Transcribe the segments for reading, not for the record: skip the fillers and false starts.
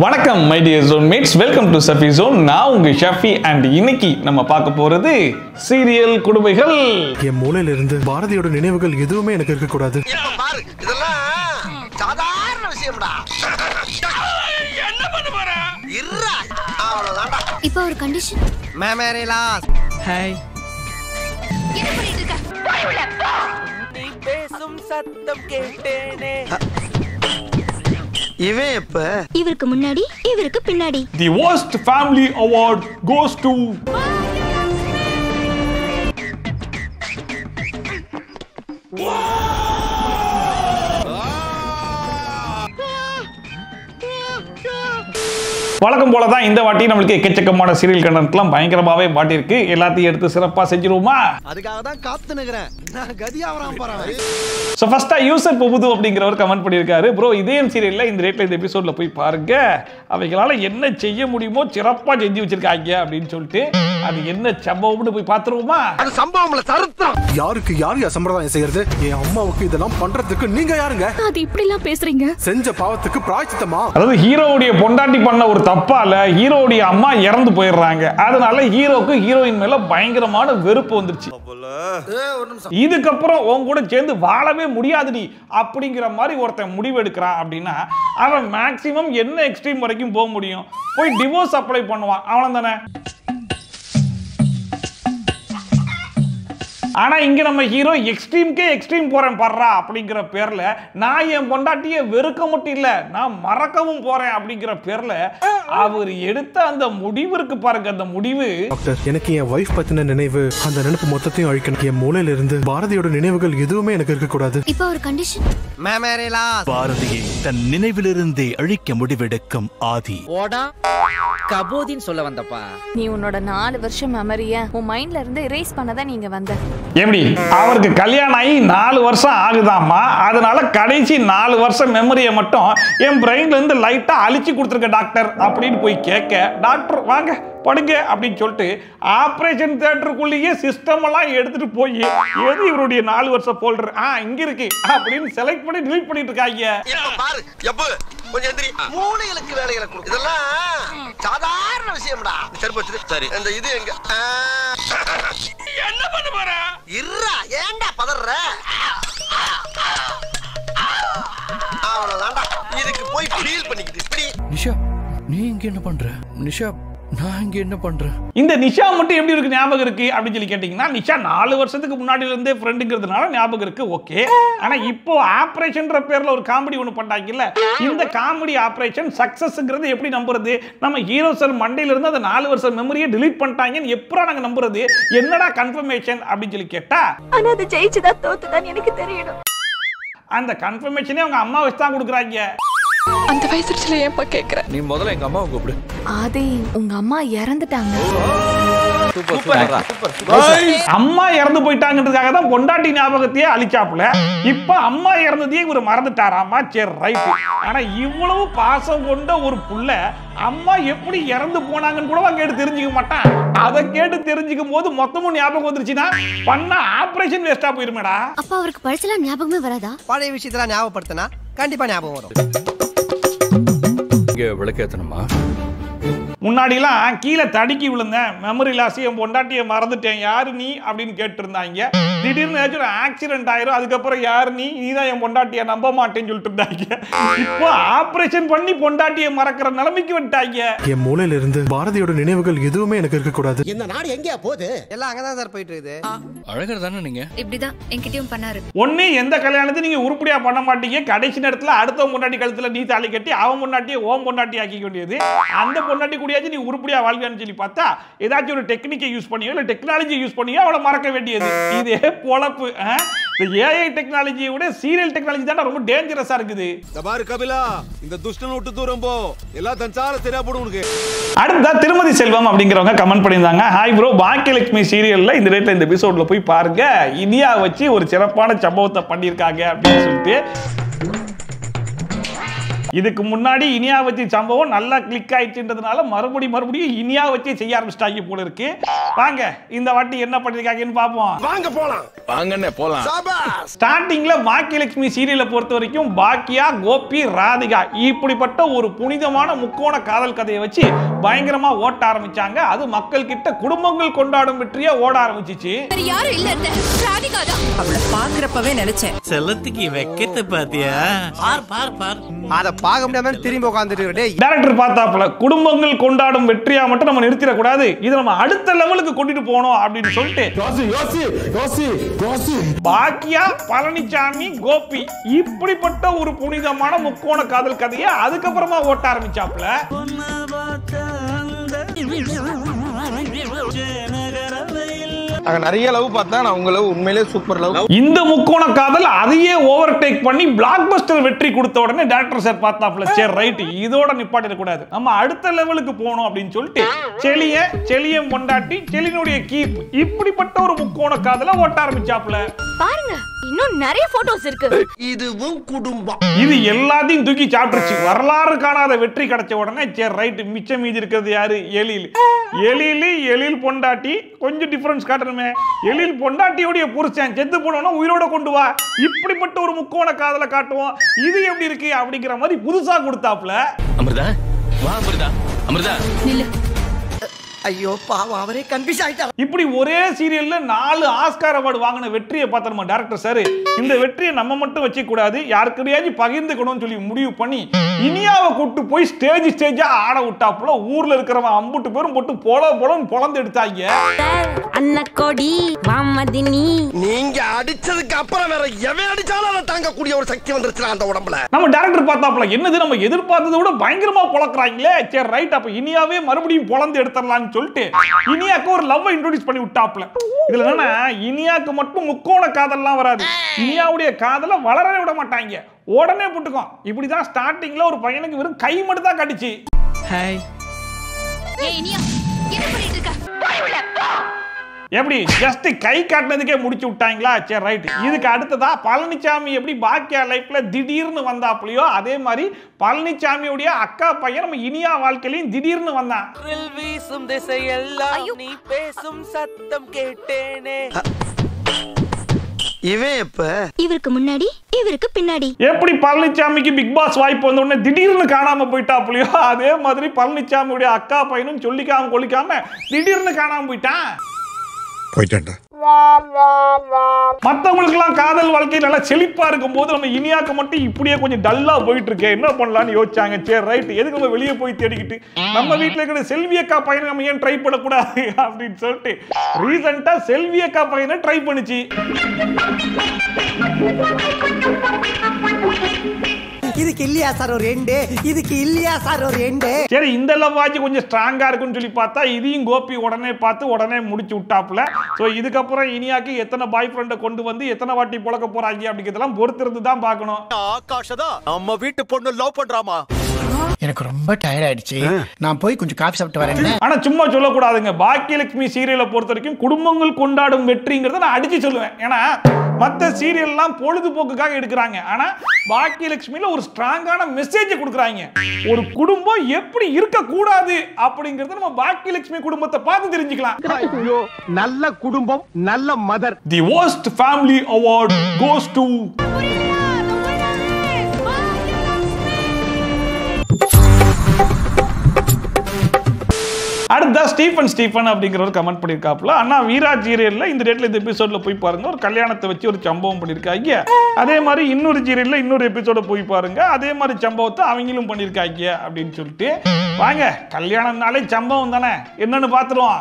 வணக்கம் my dear zone mates, welcome to Safi zone. நான் உங்க ஷஃபி அண்ட் இன்னைக்கு நம்ம பார்க்க போறது சீரியல் குடும்பைகள். என் மூளையில இருந்து பாரதியோட நினைவுகள் எதுவுமே எனக்கு இருக்க கூடாது. இதெல்லாம் சாதாரண விஷயம்டா. என்ன பண்ண போற? இருடா, அவ்வளவுதான்டா. இப்போ ஒரு கண்டிஷன். மேமரேலாஸ் ஹாய். என்ன பண்ணிட்டு இருக்க? நீ பேசும் சத்தம் கேட்டேனே. இவன் எப்ப? இவருக்கு முன்னாடி இவருக்கு பின்னாடி. தி worst family award goes to வழக்கம் போல தான் இந்த வாட்டி நம்மளுக்கு எக்கச்சக்கமான சீரியல் கண்டென்ட்லாம் பயங்கரமாவே மாட்டிருக்கு. எல்லாத்தையும் எடுத்து சிறப்பா செஞ்சிருவோமா? அதுக்காக தான் காத்து நிக்கிறேன். நான் கதியாவறான் போறேன். ஸோ ஃபர்ஸ்டா யூசர் பொபுது அப்படிங்கிறவர் கமெண்ட் பண்ணியிருக்காரு, ப்ரோ இதயம் சீரியல்ல இந்த ரேட்ல இந்த எபிசோட்ல போய் பாருங்க, அவைகளால என்ன செய்ய முடியுமோ சிறப்பா செஞ்சு வச்சிருக்காங்க அப்படின்னு சொல்லிட்டு. அது என்ன சம்பவம்னு போய் பார்த்துருவோமா? அது சம்பவம்ல சரித்திரம். யாருக்கு யார் சம்பிரதாயம் செய்யறது? என் அம்மாவுக்கு இதெல்லாம் பண்றதுக்கு நீங்க யாருங்க? அது இப்படி எல்லாம் பேசுறீங்க? செஞ்ச பாவத்துக்கு பிராயச்சித்தமா? அதாவது ஹீரோவுடைய பொண்டாட்டி பண்ண ஒரு தப்பால ஹீரோவுடைய அம்மா இறந்து போயிடுறாங்க. அதனால ஹீரோக்கு ஹீரோயின் மேல பயங்கரமான வெறுப்பு வந்துருச்சு. ஒரு நிமிஷம். இதுக்கப்புறம் உன் கூட சேர்ந்து வாழவே முடியாதுடி அப்படிங்கிற மாதிரி ஒருத்தன் முடிவு எடுக்கிறான் அப்படின்னா அவன் மேக்சிமம் என்ன எக்ஸ்ட்ரீம் வரைக்கும் போக முடியும்? போய் டிவோர்ஸ் அப்ளை பண்ணுவான், அவன் தானே. ஆனா இங்க நம்ம ஹீரோ எக்ஸ்ட்ரீம்க்கே எக்ஸ்ட்ரீம் போறேன் படுறா அப்படிங்கிற பேர்ல நான் என் பொண்டாட்டியை வெறுக்க மட்டும் இல்ல, நான் மறக்கவும் போறேன் அப்படிங்கிற பேர்ல அவர் எடுத்த அந்த முடிவு இருக்கு பாருங்க. அந்த முடிவு, டாக்டர், எனக்கு என் வைஃப் பத்தின நினைவு, அந்த நினைப்பு மொத்தத்தையும் அழிக்கணும். என் மூளையில இருந்து பாரதியோட நினைவுகள் எதுவுமே எனக்கு இருக்க கூடாது. இப்போ ஒரு கண்டிஷன். மேமரேலாஸ் பாரதியை தன் நினைவிலிருந்தே அழிக்க முடிவெடுக்கும் ஆதி. ஓடா கபோதின்னு சொல்ல வந்தப்பா. நீ உன்னோட 4 வருஷம் மெமரிய உன் மைண்ட்ல இருந்து erase பண்ணதான் நீங்க வந்த. எப்படி அவருக்கு கல்யாணம் ஆகி 4 வருஷம் ஆகுதாமா, அதனால கடைசி 4 வருஷம் மெமரியை மட்டும் என் பிரெயின்ல இருந்து லைட்டா அழிச்சு கொடுத்துருக்க டாக்டர் அப்படின்னு போய் கேட்க, டாக்டர் வாங்க படுங்க அப்படின்னு சொல்லிட்டு ஆபரேஷன் தியேட்டருக்குள்ளேயே சிஸ்டம் எல்லாம் எடுத்துட்டு போய் எது இவருடைய 4 வருஷம் போல்டர் இங்க இருக்கு அப்படின்னு செலக்ட் பண்ணி டிலீட் பண்ணிட்டு இருக்காங்க. இப்ப பாரு எப்ப கொஞ்சம் எந்திரி. மூளைகளுக்கு வேலைகளை கொடு. இதெல்லாம் சாதாரண விஷயம்டா. சரி போச்சு. சரி இந்த இது எங்க? என்ன பண்ண போற? இருடா, ஏன்டா பதற? அவ்வளவுதான்டா. இதுக்கு போய் ஃபீல் பண்ணிக்கிட்டு இப்படி. நிஷா, நீ இங்க என்ன பண்ற? நிஷா, நான் இங்க என்ன பண்றேன்? இந்த நிஷா மட்டும் எப்படி இருக்கு ஞாபகம் இருக்கு அப்படின்னு சொல்லி கேட்டீங்கன்னா, நிஷா 4 வருஷத்துக்கு முன்னாடில இருந்தே ஃப்ரெண்டுங்கிறதுனால ஞாபகம் இருக்கு, ஓகே. ஆனா இப்போ ஆபரேஷன்ன்ற பேர்ல ஒரு காமெடி ஒன்று பண்ணாங்கல்ல, இந்த காமெடி ஆபரேஷன் சக்சஸ்ங்கிறது எப்படி நம்புறது? நம்ம ஹீரோ சார் மண்டையில இருந்து அந்த 4 வருஷம் மெமரியை டிலீட் பண்ணிட்டாங்கன்னு எப்பறம் நாங்க நம்புறது? என்னடா கன்ஃபர்மேஷன் அப்படின்னு சொல்லி கேட்டா, ஆனா அது ஜெயிச்சுதா தோத்துதான் எனக்கு தெரியணும். அந்த கன்ஃபர்மேஷனே அவங்க அம்மா வச்சு தான் கொடுக்குறாங்க. அந்த வயசுல ஏன்பா கேக்குற? நீ முதல்ல எங்க அம்மாவை கூப்பிடு. ஆதி, உங்க அம்மா இறந்துட்டாங்க. அம்மா இறந்து போயிட்டாங்கிறதுக்காக தான் பொண்டாட்டி ஞாபகத்தையே அழிச்சாப்புல. இப்ப அம்மா இறந்ததையே இவர் மறந்துட்டாராமா. சரி ரைட். ஆனா இவ்வளவு பாசம் கொண்ட ஒரு புள்ள அம்மா எப்படி இறந்து போனாங்கன்னு கூட கேட்டு தெரிஞ்சுக்க மாட்டான். அதை கேட்டு தெரிஞ்சுக்கும் போது மொத்தமும் ஞாபகம் வந்துருச்சுன்னா பண்ண ஆபரேஷன் வேஸ்டா போயிருமேடா. அப்ப அவருக்கு பழசெல்லாம் ஞாபகமே வராதா? பழைய விஷயத்தெல்லாம் ஞாபகப்படுத்தினா கண்டிப்பா ஞாபகம் வரும். இங்க விளக்கேத்தணுமா? முன்னாடிலாம் கீழே தடுக்கி விழுந்தேன், மெமரி லாஸ், என் பொண்டாட்டியை மறந்துட்டேன், யாரு நீ அப்படின்னு கேட்டு இருந்தாங்க. திடீர்னு ஏதாச்சும் ஒரு ஆக்சிடென்ட் ஆயிரும், அதுக்கப்புறம் யாரு நீ, நீதான் என் பொண்டாட்டியை நம்ப மாட்டேன்னு சொல்லிட்டு இருந்தாங்க. இப்போ ஆபரேஷன் பண்ணி பொண்டாட்டியை மறக்கிற நிலைமைக்கு வந்துட்டாங்க. என் மூளையில இருந்து பாரதியோட நினைவுகள் எதுவுமே எனக்கு இருக்க கூடாது. இந்த நாடு எங்கயா போகுது? எல்லாம் அங்கதான் சார் போயிட்டு இருக்குது. அழகர் தானே நீங்க? இப்படிதான் என்கிட்டயும் பண்ணாரு. ஒண்ணு எந்த கல்யாணத்தையும் நீங்க உருப்படியா பண்ண மாட்டீங்க, கடைசி நேரத்துல அடுத்த பொண்டாட்டி கழுத்துல நீ தாலி கட்டி அவன் பொண்டாட்டியை ஓம் பொண்டாட்டி ஆக்கிக்க வேண்டியது. அந்த பொண்டாட்டி கூடயாச்சும் நீ உருப்படியா வாழ்வியான்னு சொல்லி பார்த்தா ஏதாச்சும் ஒரு டெக்னிக்கை யூஸ் பண்ணியோ இல்ல டெக்னாலஜி யூஸ் பண்ணியோ அவளை மறக்க வேண்டியது. இதே பொழப்பு. இந்த ஏஐ டெக்னாலஜியை விட சீரியல் டெக்னாலஜி தான் ரொம்ப டேஞ்சரஸா இருக்குது. பாரு கபிலா, இந்த துஷ்டன் விட்டு தூரம் போ, எல்லாம் தஞ்சால சரியா போடும் உனக்கு. அடுத்ததா திருமதி செல்வம் அப்படிங்கிறவங்க கமெண்ட் பண்ணியிருந்தாங்க, ஹாய் ப்ரோ, பாக்கியலட்சுமி சீரியல்ல இந்த ரேட்ல இந்த எபிசோட்ல போய் பாருங்க, இந்தியா வச்சு ஒரு சிறப்பான சம்பவத்தை பண்ணியிருக்காங்க அப்படின்னு சொல்லிட்டு இதுக்கு முன்னாடி இனியா வச்சு சம்பவம் நல்லா கிளிக் ஆயிடுச்சுன்றதுனால மறுபடியும் இனியா வச்சு செய்ய ஆரம்பிச்சிட்டாங்க போல இருக்கு. வாங்க இந்த வாட்டி என்ன பண்ணிருக்காங்கன்னு பாப்போம். வாங்க போலாம். வாங்கண்ணே போலாம். ஸ்டார்டிங்ல பாக்கியலட்சுமி சீரியலை பொறுத்த வரைக்கும் பாக்கியா, கோபி, ராதிகா இப்படிப்பட்ட ஒரு புனிதமான முக்கோண காதல் கதையை வச்சு பயங்கரமா ஓட்ட ஆரம்பிச்சாங்க. அது மக்கள் கிட்ட குடும்பங்கள் கொண்டாடும் வெற்றியா ஓட ஆரம்பிச்சிச்சு. யாரும் இல்ல ராதிகா தான். அவளை பாக்குறப்பவே நினைச்சேன் செல்லத்துக்கு வெக்கத்தை பாத்தியா? பார் அத பாக்க முடியாம திரும்பி உட்கார்ந்துட்டு டைரக்டர் பார்த்தாப்புல குடும்பங்கள் கொண்டாடும் வெற்றியா மட்டும் நம்ம நிறுத்திட கூடாது, இதை நம்ம அடுத்த லெவலுக்கு கொண்டுட்டு போனோம் அப்படின்னு சொல்லிட்டு பாக்கியா, பழனிசாமி, கோபி இப்படிப்பட்ட ஒரு புனிதமான முக்கோண காதல் கதையை அதுக்கப்புறமா ஓட்ட ஆரம்பிச்சாப்புல. நிறைய லவ் பார்த்தா நான் உங்க லவ் உண்மையிலே சூப்பர் லவ். இந்த முக்கோண காதல் அதையே ஓவர்டேக் பண்ணி பிளாக் பஸ்டர் வெற்றி கொடுத்த உடனே டைரக்டர் சார் பார்த்தாப்புல, சரி ரைட் இதோட நிப்பாட்டிட கூடாது, நம்ம அடுத்த லெவலுக்கு போகணும் அப்படின்னு சொல்லிட்டு செலியம் பொண்டாட்டி, செலினுடைய கீப் இப்படிப்பட்ட ஒரு முக்கோண காதலை ஓட்ட ஆரம்பிச்சாப்புல. பாருங்க இன்னும் நிறைய போட்டோஸ் இருக்கு. இதுவும் குடும்பம். இது எல்லாத்தையும் தூக்கி சாப்பிட்டுருச்சு. வரலாறு காணாத வெற்றி கிடைச்ச உடனே சரி ரைட் மிச்சம் மீதி இருக்கிறது யாரு? எழில் பொண்டாட்டி. கொஞ்சம் டிஃபரன்ஸ் காட்டணுமே, எழில் பொண்டாட்டியோடைய புருஷன் செத்து போனோம்னா உயிரோட கொண்டு வா, இப்படிப்பட்ட ஒரு முக்கோண காதலை காட்டுவோம். இது எப்படி இருக்கு அப்படிங்கிற மாதிரி புதுசா கொடுத்தாப்புல. அமிர்தா வா அமிர்தா நில்லு. ஐயோ பாவம் அவரே கன்ஃபியூஸ் ஆயிட்டார். இப்படி ஒரே சீரியல்ல 4 ஆஸ்கார் அவார்டு வாங்கின வெற்றியை பார்த்த நம்ம டைரக்டர் சார் இந்த வெற்றியை நம்ம மட்டும் வச்சுக்க கூடாது, யாருக்கிடையாச்சும் பகிர்ந்துக்கணும்னு சொல்லி முடிவு பண்ணி இனியாவை கூட்டு போய் ஸ்டேஜா ஆட விட்டாப்புல. ஊர்ல இருக்கிறவன் அம்புட்டு பேரும் போட்டு போலன்னு பொளந்து எடுத்தாங்க. அன்னக்கோடி வாமதினி நீங்க அடிச்சதுக்கு அப்புறம் வேற எவன் அடிச்சாலும் அதை தாங்கக்கூடிய ஒரு சக்தி வந்துருச்சு அந்த உடம்புல. நம்ம டைரக்டர் பார்த்தாப்புல என்னது நம்ம எதிர்பார்த்ததை விட பயங்கரமா பொளக்குறாங்களே, சரி ரைட் அப்ப இனியாவே மறுபடியும் பொளந்து எடுத்துடலாம்னு சொல்லிட்டு இனியாக்கு ஒரு லவ் இன்ட்ரோடியூஸ் பண்ணி விட்டாப்புல. இதுல என்னன்னா இனியாக்கு மட்டும் முக்கோண காதல்லாம் வராது, இனியாவுடைய காதலை வளரவே விட மாட்டாங்க, உடனே போட்டுக்கும். இப்படிதான் ஸ்டார்டிங்ல ஒரு பையனுக்கு வெறும் கை மட்டும் தான் கடிச்சு. ஹாய் ஏய் இனியா என்ன பண்ணிட்டு இருக்க? எப்படி ஜஸ்ட் கை காட்டினதுக்கே முடிச்சு விட்டாங்களா? சரி ரைட். இதுக்கு அடுத்ததா பழனிசாமி எப்படி பாக்கியா லைஃப்ல திடீர்னு வந்தாப்புலையோ அதே மாதிரி பழனிசாமியுடைய அக்கா பையன் நம்ம இனியா வாழ்க்கையிலையும் திடீர்னு வந்தான். வீசும் திசையெல்லாம் நீ பேசும் சத்தம் கேட்டேனே. இவன் எப்ப இவருக்கு முன்னாடி இவருக்கு பின்னாடி. எப்படி பழனிசாமிக்கு பிக் பாஸ் வாய்ப்பு வந்த உடனே திடீர்னு காணாம போயிட்டாப்புலையோ அதே மாதிரி பழனிசாமியுடைய அக்கா பையனும் சொல்லிக்காம கொள்ளிக்காம திடீர்னு காணாம போயிட்டான்டா. மத்தவங்களுக்கு எல்லாம் காதல் வாழ்க்கை நல்லா செழிப்பா இருக்கும் போது நம்ம இனியாக்க மட்டும் இப்படியே கொஞ்சம் டல்லா போயிட்டு இருக்கேன், என்ன பண்ணலாம்னு யோசிச்சாங்க. சரி ரைட் எதுக்கு நம்ம வெளியே போய் தேடிக்கிட்டு நம்ம வீட்டுல இருக்கிற செல்வி அக்கா பையனை நம்ம ஏன் ட்ரை பண்ணக்கூடாது அப்படின்னு சொல்லிட்டு ரீசெண்டா செல்வி அக்கா பையனை ட்ரை பண்ணிச்சு. இதுக்கு இல்லையா சார் ஒரு எண்டு, இதுக்கு இல்லையா சார் ஒரு எண்டு. சரி இந்த லவ் ஆச்சு கொஞ்சம் ஸ்ட்ராங்கா இருக்குன்னு சொல்லி பார்த்தா இதையும் கோபி உடனே பார்த்து உடனே முடிச்சு விட்டாப்புல. சோ இதுக்கப்புறம் இனியாக்கு எத்தனை பாய் ஃப்ரெண்டை கொண்டு வந்து எத்தனை வாட்டி புழக்க போறாங்க அப்படிங்கிறதெல்லாம் பொறுத்திருந்து தான் பார்க்கணும். ஆகாஷதா நம்ம வீட்டு பொண்ணு லவ் பண்றாமா? எனக்கு ரொம்ப டயர்ட் ஆயிடுச்சு, நான் போய் கொஞ்சம் காபி சாப்பிட்டு வரேன். ஆனா சும்மா சொல்லக்கூடாதுங்க, பாக்கியலட்சுமி சீரியலை பொறுத்த வரைக்கும் குடும்பங்கள் கொண்டாடும் வெற்றிங்கிறத நான் அடிச்சு சொல்லுவேன். ஏன்னா மற்ற சீரியல்லாம் பொழுதுபோக்குக்காக எடுக்கிறாங்க, ஆனா பாக்கியலட்சுமியில ஒரு ஸ்ட்ராங்கான மெசேஜ் கொடுக்குறாங்க. ஒரு குடும்பம் எப்படி இருக்க கூடாது அப்படிங்கறத நம்ம பாக்கியலட்சுமி குடும்பத்தை பார்த்து தெரிஞ்சுக்கலாம். ஐயோ நல்ல குடும்பம் நல்ல mother. The worst family award goes to அடுத்த ஸ்டீஃபன் அப்படிங்கிறவர் கமெண்ட் பண்ணியிருக்காப்புல. அண்ணா வீரா சீரியல்ல இந்த டேட்ல இந்த எபிசோட்ல போய் பாருங்க, ஒரு கல்யாணத்தை வச்சு ஒரு சம்பவம் பண்ணியிருக்காங்க. அதே மாதிரி இன்னொரு சீரியல்ல இன்னொரு எபிசோட போய் பாருங்க, அதே மாதிரி சம்பவத்தை அவங்களும் பண்ணியிருக்காங்க அப்படின்னு சொல்லிட்டு வாங்க. கல்யாணம்னாலே சம்பவம் தானே, என்னன்னு பாத்துருவோம்.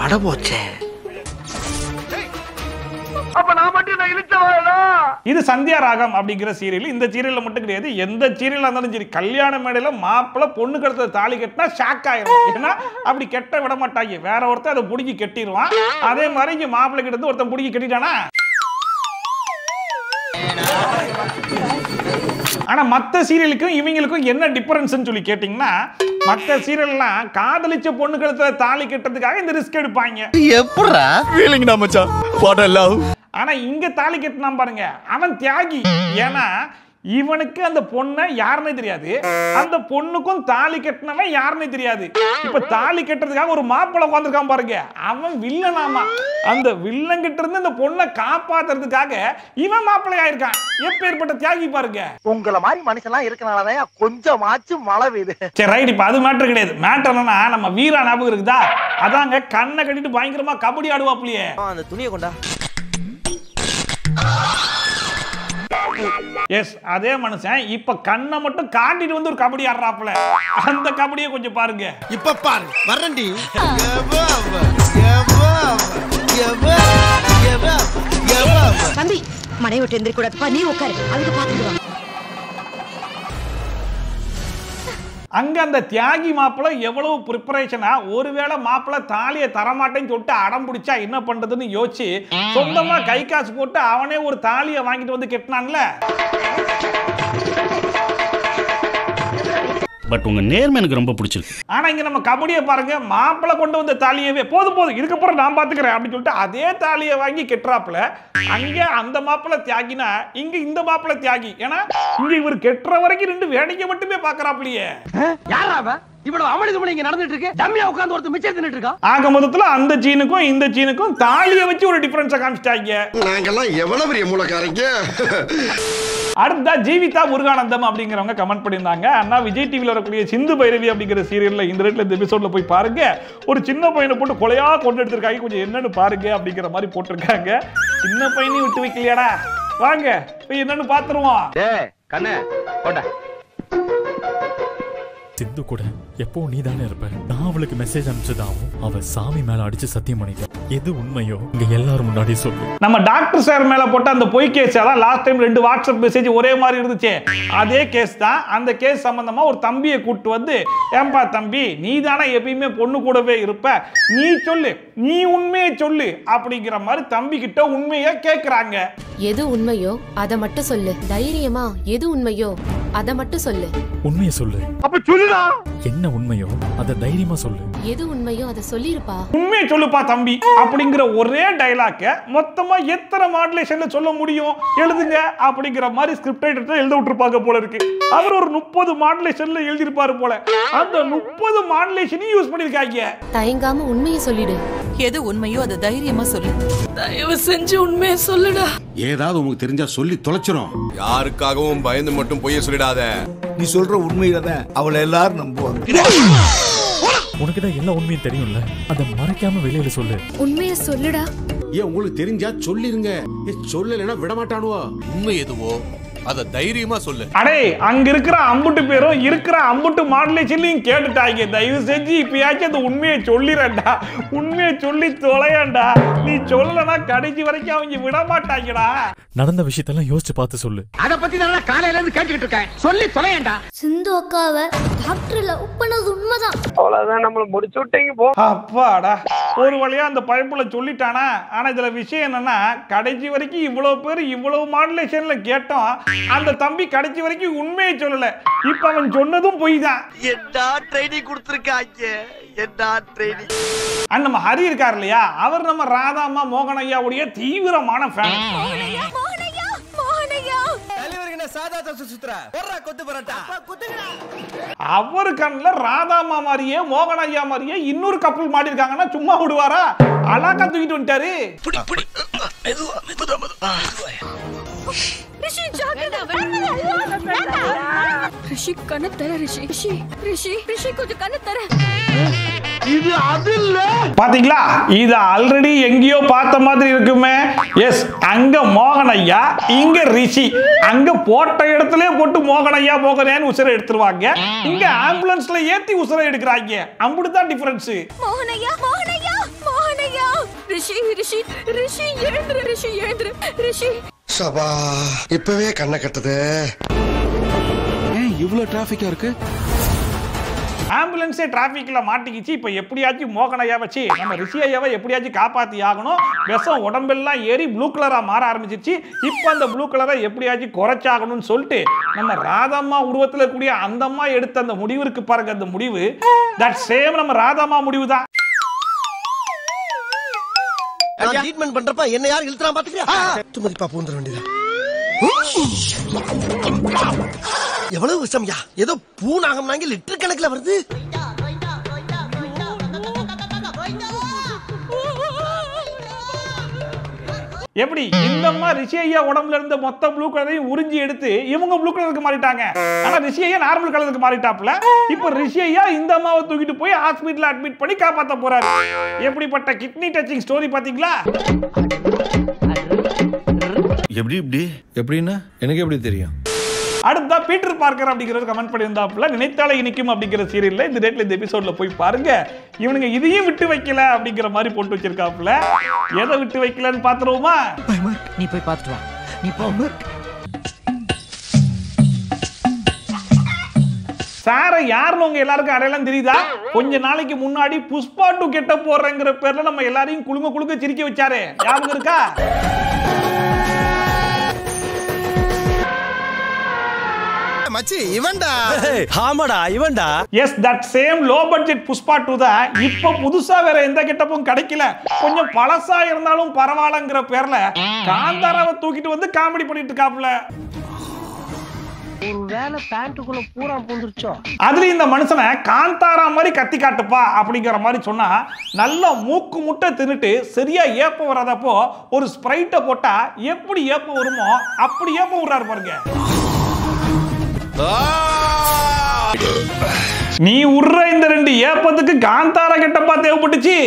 அட போச்சே. இது சந்தியா ராகம் அப்படிங்கிற சீரியல். இந்த சீரியல்ல மட்டும் கிடையாது, எந்த சீரியலா இருந்தாலும் சரி கல்யாண மேடையில மாப்பிள்ள பொண்ணு கழுத்துல தாலி கட்டினா ஷாக் ஆயிரும். ஏன்னா அப்படி கெட்ட விட மாட்டாங்க, வேற ஒருத்தர் அதை புடிக்கி கட்டிடுவான். அதே மாதிரி இங்க மாப்பிள்ளை கிட்ட இருந்து ஒருத்தன் புடிக்கி கட்டிட்டானா ஆனா மத்த சீரியலுக்கும் இவங்களுக்கும் என்ன டிஃபரன்ஸ் சொல்லி கேட்டீங்கன்னா, மத்த சீரியல்லாம் காதலிச்ச பொண்ணு கழுத்துல தாலி கட்டுறதுக்காக இந்த ரிஸ்க் எடுப்பாங்க. எப்படா ஃபீலிங்டா மச்சான், வாட் ஐ லவ். ஆனா இங்க தாலி கட்டினா பாருங்க, அவன் தியாகி. ஏன்னா இவனுக்கு அந்த பொண்ணை யாருன்னே தெரியாது, அந்த பொண்ணுக்கும் தாலி கட்டினவன் யாருன்னே தெரியாது. இப்ப தாலி கட்டுறதுக்காக ஒரு மாப்பிள்ளை உட்காந்துருக்கான் பாருங்க, அவன் வில்லனாமா. அந்த வில்லன் கிட்ட இருந்து அந்த பொண்ணை காப்பாத்துறதுக்காக இவன் மாப்பிள்ளையா இருக்கான். எப்பேற்பட்ட தியாகி பாருங்க. உங்கள மாதிரி மனுஷன்லாம் இருக்கனாலதான் கொஞ்சமாச்சும் மழை பெய்யுது. சரி ரைட், இப்ப அது மேட்டர் கிடையாது. மேட்டர் என்னன்னா, நம்ம வீரா ஞாபகம் இருக்குதா? அதாங்க கண்ணை கட்டிட்டு பயங்கரமா கபடி ஆடுவாப்லையே. அந்த துணியை கொண்டா. எஸ், அதே மனுஷன் இப்ப கண்ணை மட்டும் காட்டிட்டு வந்து ஒரு கபடி ஆடுறாப்ல. அந்த கபடியை கொஞ்சம் பாருங்க. இப்ப பாரு வரண்டி. தம்பி மனை விட்டு எந்திரிக்க கூடாதுப்பா, நீ உட்காரு, அதுக்கு பாத்துக்கலாம். அங்க அந்த தியாகி மாப்பிள்ளை எவ்வளவு ப்ரிப்பரேஷனா, ஒருவேளை மாப்பிள்ளை தாலியை தரமாட்டேன்னு சொல்லிட்டு அடம் பிடிச்சா என்ன பண்றதுன்னு யோசிச்சு சொந்தமா கை காசு போட்டு அவனே ஒரு தாலியை வாங்கிட்டு வந்து கெட்டினான்ல. பட் உங்க நேர்மை எனக்கு ரொம்ப பிடிச்சிருக்கு. ஆனா இங்க நம்ம கபடியை பாருங்க, மாப்பிள்ளை கொண்டு வந்த தாலியவே போதும் இதுக்கப்புறம் நான் பாத்துக்கிறேன் அப்படின்னு சொல்லிட்டு அதே தாலியை வாங்கி கெட்டுறாப்புல. அங்க அந்த மாப்பிள்ளை தியாகினா இங்க இந்த மாப்பிள்ளை தியாகி. ஏன்னா இங்க இவர் கெட்டுற வரைக்கும் ரெண்டு வேடிக்கை மட்டுமே பாக்குறாப்லயே. யாரா இவ்வளவு அமளிதுமளி இங்க நடந்துட்டு இருக்கு? டம்மியா உட்கார்ந்து ஒருத்தர் மிச்சம் தின்னுட்டு இருக்கா. ஆக மொத்தத்துல அந்த சீனுக்கும் இந்த சீனுக்கும் தாலியை வச்சு ஒரு டிஃபரன்ஸை காமிச்சிட்டாங்க. நாங்கெல்லாம் எவ்வளவு பெரிய மூலக்காரங்க. அடுத்தா ஜீவிதா முருகானந்தம் அப்படிங்கிறவங்க கமெண்ட் பண்ணியிருந்தாங்க, அண்ணா விஜய் டிவியில் வரக்கூடிய சிந்து பைரவி அப்படிங்கிற சீரியல்ல இந்த ரேட்ல இந்த எபிசோட்ல போய் பாருங்க, ஒரு சின்ன பையனை போட்டு கொலையா கொண்டு எடுத்திருக்காங்க, கொஞ்சம் என்னன்னு பாருங்க அப்படிங்கிற மாதிரி போட்டிருக்காங்க. சின்ன பையனையும் விட்டு வைக்கலையாடா, வாங்க போய் என்னன்னு பாத்துருவோம். கண்ணே போட்ட சிந்து கூட எப்போ நீ தானே இருப்ப. நான் அவளுக்கு மெசேஜ் அனுப்பிச்சதாவும் அவ சாமி மேல அடிச்சு சத்தியம் பண்ணிட்டேன். எது உண்மையோ இங்க எல்லாரும் முன்னாடி சொல்லு. நம்ம டாக்டர் சார் மேல போட்ட அந்த பொய் கேஸ், அதான் லாஸ்ட் டைம் 2 வாட்ஸ்அப் மெசேஜ் ஒரே மாதிரி இருந்துச்சு, அதே கேஸ் தான். அந்த கேஸ் சம்பந்தமா ஒரு தம்பியை கூட்டு வந்து, ஏம்பா தம்பி நீ தானே எப்பயுமே பொண்ணு கூடவே இருப்ப, நீ சொல்லு, நீ உண்மையை சொல்லு அப்படிங்கிற மாதிரி தம்பி கிட்ட உண்மையை கேக்குறாங்க. எது உண்மையோ அதை மட்டும் சொல்லு, தைரியமா எது உண்மையோ அதை மட்டும் சொல்லு. உண்மையை சொல்லு. அப்ப சொல்லுடா, என்ன உண்மையோ அதை தைரியமா சொல்லு. எது உண்மையோ அதை சொல்லிருப்பா. உண்மையை சொல்லுப்பா தம்பி அப்படிங்கிற ஒரே டைலாக்க மொத்தமா எத்தனை மாடுலேஷன்ல சொல்ல முடியும், எழுதுங்க அப்படிங்கிற மாதிரி ஸ்கிரிப்ட் ரைட்டர் எழுத விட்டுருப்பாங்க போல இருக்கு. அவர் ஒரு 30 மாடுலேஷன்ல எழுதிருப்பாரு போல. அந்த 30 மாடுலேஷனையும் யூஸ் பண்ணிருக்காங்க. தயங்காம உண்மையை சொல்லிடு. எது உண்மையோ அதை தைரியமா சொல்லு. தயவு செஞ்சு உண்மையை சொல்லுடா. ஏதாவது உங்களுக்கு தெரிஞ்சா சொல்லி தொலைச்சிரும். யாருக்காகவும் பயந்து மட்டும் பொய்ய சொல்லிடாத. நீ சொல்ற உண்மையில தான் அவளை எல்லாரும் நம்புவாங்க. உனக்கு தான் எல்லா உண்மையும் தெரியும்ல, அதை மறைக்காம வெளியில சொல்லு. உண்மையை சொல்லுடா. ஏன் உங்களுக்கு தெரிஞ்சா சொல்லிருங்க, சொல்லலைன்னா விட மாட்டானுவோ. உண்மை எதுவோ அத தைரியமா சொல்லு. அடே அங்க இருக்கிற அம்புட்டு பேரும் இருக்கிற அம்புட்டு மாடுலேஷன்லயும் கேட்டுட்டாங்க. தயவு செஞ்சு இப்பயாச்சும் அந்த உண்மையை சொல்லிடா, உண்மையை சொல்லி தொலையண்டா. நீ சொல்லலன்னா கடைசி வரைக்கும் அவங்க விட மாட்டாங்கடா. நடந்த விஷயத்தெல்லாம் யோசிச்சு பார்த்து சொல்லு. அத பத்தி நான் காலையில இருந்து கேட்டுக்கிட்டு இருக்கேன், சொல்லி தொலையண்டா. சிந்து அக்காவை டாக்டர் லவ் பண்ணது உண்மைதான். அவ்வளவுதான், நம்மள முடிச்சு விட்டீங்க போ. அப்பாடா, ஒரு வழியா அந்த பைப்புல சொல்லிட்டானா. ஆனா இதுல விஷயம் என்னன்னா, கடைசி வரைக்கும் இவ்வளவு பேர் இவ்வளவு மாடுலேஷன்ல கேட்டோம், அந்த தம்பி கடைசி வரைக்கும் உண்மையை சொல்லல. இப்ப அவன் சொன்னதும் பொய் தான். என்ன ட்ரைனிங் கொடுத்திருக்காங்க, என்ன ட்ரைனிங். அண்ட் நம்ம ஹரி இருக்கார் இல்லையா, அவர் நம்ம ராதாமா மோகனையாவுடைய தீவிரமான ஃபேன். அவர் கண்ணில் ராதாமா மாதிரியே மோகனையா மாதிரியே இன்னொரு கப்பல் மாடி இருக்காங்கன்னா சும்மா விடுவாரா? அழகா தூக்கிட்டு வந்துட்டாரு. ரிஷி கண்ணு தர, ரிஷி ரிஷி ரிஷி ரிஷி கொஞ்சம் கண்ணு தர. இது அது இல்ல, பாத்தீங்களா? இது ஆல்ரெடி எங்கேயோ பார்த்த மாதிரி இருக்குமே. எஸ், அங்க மோகனையா, இங்க ரிஷி. அங்க போட்ட இடத்துல போட்டு மோகனையா மோகனையான்னு உசுரை எடுத்துருவாங்க, இங்க ஆம்புலன்ஸ்ல ஏத்தி உசுரை எடுக்கிறாங்க. அப்படிதான் டிஃபரன்ஸ். மோகனையா மோகனையா மோகனையா ரிஷி ரிஷி ரிஷி எழுந்திரு, ரிஷி எழுந்திரு, ரிஷி. சபா, இப்பவே கண்ணை கட்டுது. ஏன் இவ்வளவு டிராபிக்கா இருக்கு? ஆம்புலன்ஸே டிராபிக்ல மாட்டிக்கிச்சு. இப்ப எப்படியாச்சும் மோகனையா வச்சு நம்ம ரிஷி ஐயாவை எப்படியாச்சும் காப்பாத்தி ஆகணும். விஷம் உடம்பெல்லாம் ஏறி ப்ளூ கலரா மாற ஆரம்பிச்சிச்சு. இப்ப அந்த ப்ளூ கலரை எப்படியாச்சும் குறைச்சாகணும்னு சொல்லிட்டு நம்ம ராதம்மா உருவத்துல கூடிய அந்த அம்மா எடுத்த அந்த முடிவு இருக்கு பாருங்க, அந்த முடிவு தட் சேம் நம்ம ராதம்மா முடிவு தான். நான் ட்ரீட்மெண்ட் பண்றப்ப என்ன யார் இழுத்துறான் பாத்துக்கிறியா? துமதிப்பா பூந்துற வேண்டியது. எவ்வளவு விஷம்யா? ஏதோ பூநாகம்னாங்க லிட்டர் கணக்குல வருது. எப்படி இந்த அம்மா ரிஷி ஐயா உடம்புல இருந்த மொத்த ப்ளூ கலரையும் உறிஞ்சி எடுத்து இவங்க ப்ளூ கலருக்கு மாறிட்டாங்க. ஆனா ரிஷி ஐயா நார்மல் கலருக்கு மாறிட்டாப்ல. இப்ப ரிஷி ஐயா இந்த அம்மாவை தூக்கிட்டு போய் ஹாஸ்பிடல்ல அட்மிட் பண்ணி காப்பாத்த போறாரு. எப்படிப்பட்ட கிட்னி டச்சிங் ஸ்டோரி பாத்தீங்களா? எப்படின்னா எனக்கு எப்படி தெரியும்? அடுத்தா பீட்டர் பார்க்கர் அப்படிங்கிறது கமெண்ட் பண்ணியிருந்தாப்புல, நினைத்தாலே இனிக்கும் அப்படிங்கிற சீரியல்ல இந்த டேட்ல இந்த எபிசோட்ல போய் பாருங்க. இவனுங்க இதையும் விட்டு வைக்கல அப்படிங்கிற மாதிரி போட்டு வச்சிருக்காப்புல. எதை விட்டு வைக்கலன்னு பாத்துருவோமா? நீ போய் பாத்துட்டு வா. நீ போ. சார யாருன்னு உங்க எல்லாருக்கும் அடையாளம் தெரியுதா? கொஞ்ச நாளைக்கு முன்னாடி புஷ்பா 2 கெட்ட போறங்கிற பேர்ல நம்ம எல்லாரையும் குலுங்க குலுங்க சிரிக்க வச்சாரு. ஞாபகம் இருக்கா? மச்சி இவன்டா. ஆமாடா இவன்டா. Yes that same low budget Pushpa 2 தான். இப்ப புதுசா வேற எந்த கெட்டப்பும் கிடைக்கல. கொஞ்சம் பழசா இருந்தாலும் பரவாயில்லங்கிற பேர்ல காந்தாராவை தூக்கிட்டு வந்து காமெடி பண்ணிட்டு இருக்காப்ல. ஒருவேளை பேண்ட்டுக்குள்ள பூரா பூந்துருச்சோ. அதுல இந்த மனுஷனை காந்தாரா மாதிரி கத்தி காட்டுப்பா அப்படிங்கிற மாதிரி சொன்னா நல்ல மூக்கு முட்டை தின்னுட்டு சரியா ஏப்பம் வராதப்போ ஒரு ஸ்ப்ரைட்டை போட்டா எப்படி ஏப்பம் வருமோ அப்படி ஏப்பம் விடுறாரு பாருங்க. நீ உர்ற இந்த 2 ஏப்பத்துக்கு காந்தாரா கெட்டப்பா தேவைப்பட்டுச்சு.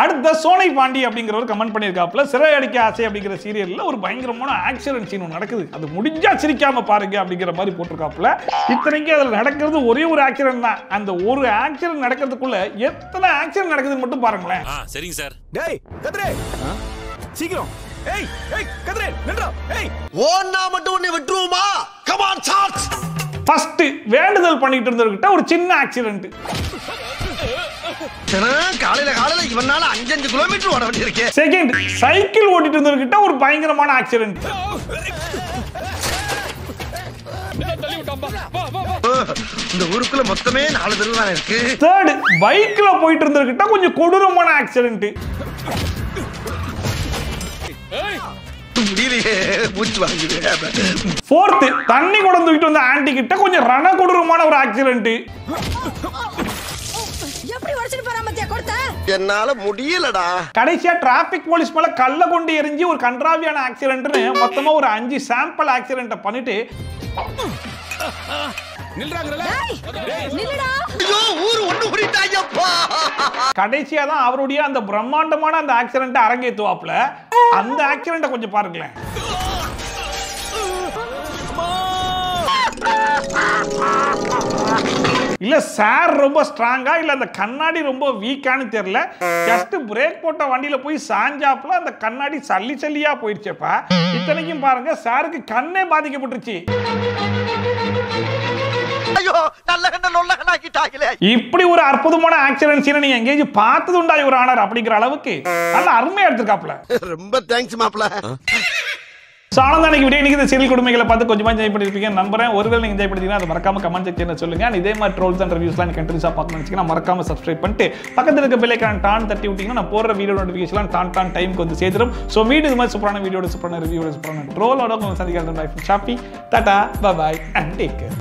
அடுத்த சோனை பாண்டி அப்படிங்கிறவர் கமெண்ட் பண்ணியிருக்காப்புல, சிறை அடிக்க ஆசை அப்படிங்கிற சீரியல்ல ஒரு பயங்கரமான ஆக்சிடென்ட் சீன் நடக்குது. அது முடிஞ்சா சிரிக்காம பாருங்க அப்படிங்கிற மாதிரி போட்டிருக்காப்புல. இத்தனைக்கு அதுல நடக்கிறது ஒரே ஒரு ஆக்சிடென்ட் தான். அந்த ஒரு ஆக்சிடென்ட் நடக்கிறதுக்குள்ள எத்தனை ஆக்சிடென்ட் நடக்குதுன்னு மட்டும் பாருங்களேன். சரிங்க சார். டேய் கதிரே சீக்கிரம். ஏய் ஏய் கதிரே நில்றா. ஏய் ஓன்னா மட்டும் உன்னை விட்டுருவோமா? Come on charge. ஃபர்ஸ்ட் வேண்டுதல் பண்ணிட்டு இருந்தவர்கிட்ட ஒரு சின்ன ஆக்சிடென்ட். காலையில இவனால 5 கிலோமீட்டர் ஓட வேண்டியிருக்கு. செகண்ட் சைக்கிள் ஓட்டிட்டு இருந்தவர்கிட்ட ஒரு பயங்கரமான ஆக்சிடென்ட். இந்த ஊருக்குள்ள மொத்தமே 4 தெரு தான் இருக்கு. தேர்ட் பைக்ல போயிட்டு இருந்தவர்கிட்ட கொஞ்சம் கொடூரமான ஆக்சிடென்ட். ஃபோர்த் தண்ணி குடம் தூக்கிட்டு வந்த ஆண்டி கிட்ட கொஞ்சம் ரண கொடூரமான ஒரு ஆக்சிடென்ட். எப்படி வச்சிட்டு போறா மத்தியா கொடுத்த? என்னால முடியலடா. கடைசியா டிராபிக் போலீஸ் மேல கல்ல கொண்டு எரிஞ்சு ஒரு கன்றாவியான ஆக்சிடென்ட்னு மொத்தமா ஒரு 5 சாம்பிள் ஆக்சிடென்ட் பண்ணிட்டு கடைசியா தான் அவருடைய அந்த பிரம்மாண்டமான அந்த ஆக்சிடென்ட் அரங்கேத்துவாப்ல. அந்த ஆக்சிடென்ட் கொஞ்சம் பாருங்களேன். இல்ல சார் ரொம்ப ஸ்ட்ராங்கா இல்ல அந்த கண்ணாடி ரொம்ப வீக்கானு தெரியல. ஜஸ்ட் பிரேக் போட்ட வண்டியில போய் சாஞ்சாப்ல அந்த கண்ணாடி சல்லி சல்லியா போயிடுச்சப்பா. இத்தனைக்கும் பாருங்க சாருக்கு கண்ணே பாதிக்கப்பட்டுருச்சு. இப்படி ஒரு அற்புதமான ஆக்சிடென்ட் சீனை நீங்க எங்கேயும் பார்த்தது உண்டா யுவர் ஆனர் அப்படிங்கிற அளவுக்கு நல்ல அருமையா எடுத்திருக்காப்ல. ரொம்ப தேங்க்ஸ் மாப்ள. சாணந்தானிக்கு விட இன்னைக்கு இந்த சீரியல் கொடுமைகளை பார்த்து கொஞ்சமா என்ஜாய் பண்ணிருப்பீங்க நம்புறேன். ஒருவேளை நீங்க என்ஜாய் பண்ணிட்டீங்கன்னா அது மறக்காம கமெண்ட் செக்ஷன்ல சொல்லுங்க. இதே மாதிரி ட்ரோல்ஸ் அண்ட் ரிவ்யூஸ்லாம் நீங்க கண்டினியூஸா பார்க்கணும்னு நினைச்சீங்கன்னா மறக்காம சப்ஸ்கிரைப் பண்ணிட்டு பக்கத்துல இருக்க பெல் ஐகான் டான் தட்டி விட்டீங்கன்னா நான் போடுற வீடியோ நோட்டிஃபிகேஷன் டான் டைம்க்கு வந்து சேர்ந்துரும். ஸோ மீட் இது மாதிரி சூப்பரான வீடியோட சூப்பரான ரிவ்யூட சூப்பரான ட்ரோலோட உங்களை சந்திக்கிறேன். Bye from Shafi. Tata bye bye and take care.